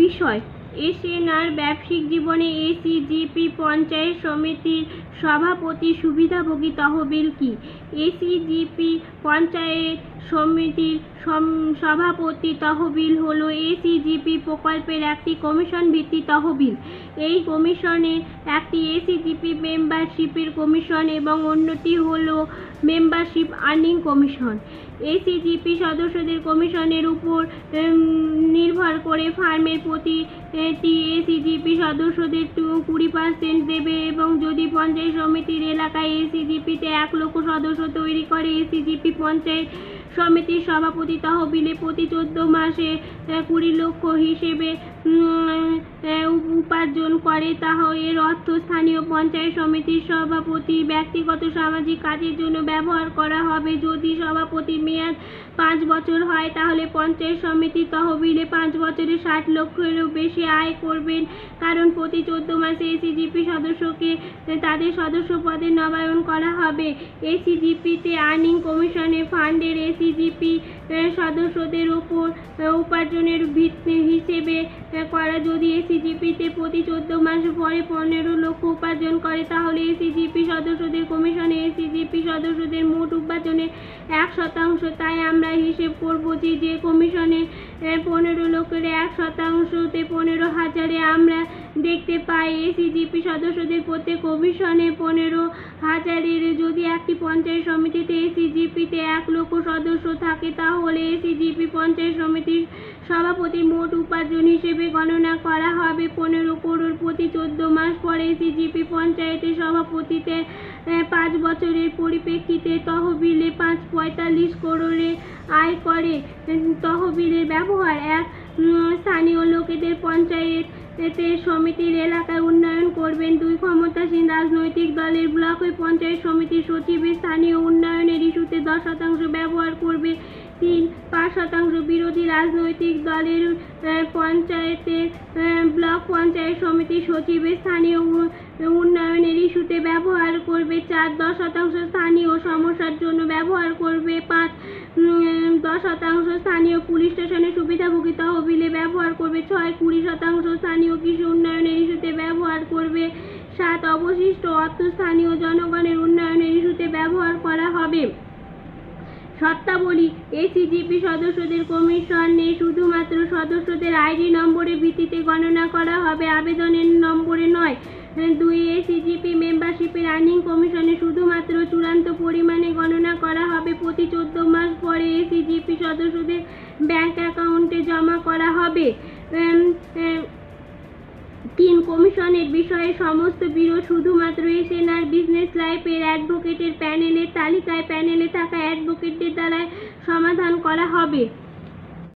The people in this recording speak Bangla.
বিষয় এসএনআর ব্যবসায়িক জীবনে এসিজিপি পঞ্চায়েত সমিতির সভাপতি সুবিধাভোগী তহবিল কি? এসিজিপি পঞ্চায়েত সমিতির সভাপতি তহবিল হল এসিজিপি প্রকল্পের একটি কমিশন ভিত্তিক তহবিল। এই কমিশনে একটি এসিজিপি মেম্বারশিপের কমিশন এবং অন্যটি হল মেম্বারশিপ আর্নিং কমিশন। এসিজিপি সদস্যদের কমিশনের উপর নির্ভর করে ফার্মের প্রতিটি এসিজিপি সদস্যদের 20% দেবে এবং যদি পঞ্চায়েত সমিতির এলাকায় এসিজিপিতে 1 লক্ষ সদস্য তৈরি করে এসিজিপি পঞ্চায়েত সমিতির সভাপতি তহবিলে প্রতি 14 মাসে 20 লক্ষ হিসেবে উপার্জন করে, তাহলে এর অর্থ স্থানীয় পঞ্চায়েত সমিতির সভাপতি ব্যক্তিগত সামাজিক কাজের জন্য ব্যবহার করা হবে। যদি সভাপতির মেয়াদ 5 বছর হয় তাহলে পঞ্চায়েত সমিতির তহবিলে 5 বছরে 60 লক্ষেরও বেশি আয় করবেন, কারণ প্রতি 14 মাসে এসিজিপি সদস্যকে তাদের সদস্য পদে নবায়ন করা হবে। এসিজিপিতে আর্নিং কমিশনে ফান্ডের এসিজিপি সদস্যদের উপর উপার্জনের ভিত্তি হিসেবে করা। যদি এসিজিপিতে প্রতি 14 মাস পরে 15 লক্ষ উপার্জন করে তাহলে এসিজিপি সদস্যদের কমিশনে এসিজিপি সদস্যদের মোট উপার্জনের 1%। তাই আমরা হিসেব করব যে কমিশনে 15 লক্ষের 1%তে 15,000 আমরা দেখতে পাই এসিজিপি সদস্যদের প্রত্যেক কমিশনে 15,000। যদি একটি পঞ্চায়েত সমিতিতে এসিজিপিতে 1 লক্ষ সদস্য থাকে তাহলে এসিজিপি পঞ্চায়েত সমিতির সভাপতির মোট উপার্জন হিসেবে গণনা করা হবে 15 করোড়। প্রতি 14 মাস পরে এসিজিপি পঞ্চায়েতের সভাপতিতে 5 বছরের পরিপ্রেক্ষিতে তহবিলে 45 করোড়ে আয় করে। তহবিলের ব্যবহার 1 স্থানীয় লোকেদের পঞ্চায়েত সমিতির এলাকায় উন্নয়ন করবেন। 2 ক্ষমতাসীন রাজনৈতিক দলের ব্লক পঞ্চায়েত সমিতির সচিবের স্থানীয় উন্নয়নের ইস্যুতে 10% ব্যবহার করবে। 3 5% বিরোধী রাজনৈতিক দলের পঞ্চায়েতের ব্লক পঞ্চায়েত সমিতির সচিবের স্থানীয় উন্নয়নের ইস্যুতে ব্যবহার করবে। 4 10% স্থানীয় সমস্যার জন্য ব্যবহার করবে। 5 10% স্থানীয় পুলিশ স্টেশনের সুবিধাভোগী তহবিলে ব্যবহার করবে। 6 20% স্থানীয় কৃষি উন্নয়নের ইস্যুতে ব্যবহার করবে। 7 অবশিষ্ট অর্থ স্থানীয় জনগণের উন্নয়নের ইস্যুতে ব্যবহার করা হবে। শর্তাবলী এসিজিপি সদস্যদের কমিশনে শুধুমাত্র সদস্যদের আইডি নম্বরের ভিত্তিতে গণনা করা হবে, আবেদনের নম্বরে নয়। 2 এসিজিপি মেম্বারশিপের আর্নিং কমিশনে শুধুমাত্র চূড়ান্ত পরিমাণে গণনা করা হবে। প্রতি 14 মাস পরে এসিজিপি সদস্যদের ব্যাংক অ্যাকাউন্টে জমা করা হবে। 3 কমিশনের বিষয়ে সমস্ত বিরোধ শুধুমাত্র এসএনআর বিজনেস লাইফের অ্যাডভোকেটের প্যানেলের তালিকায় প্যানেলে থাকা অ্যাডভোকেটদের দ্বারা সমাধান করা হবে।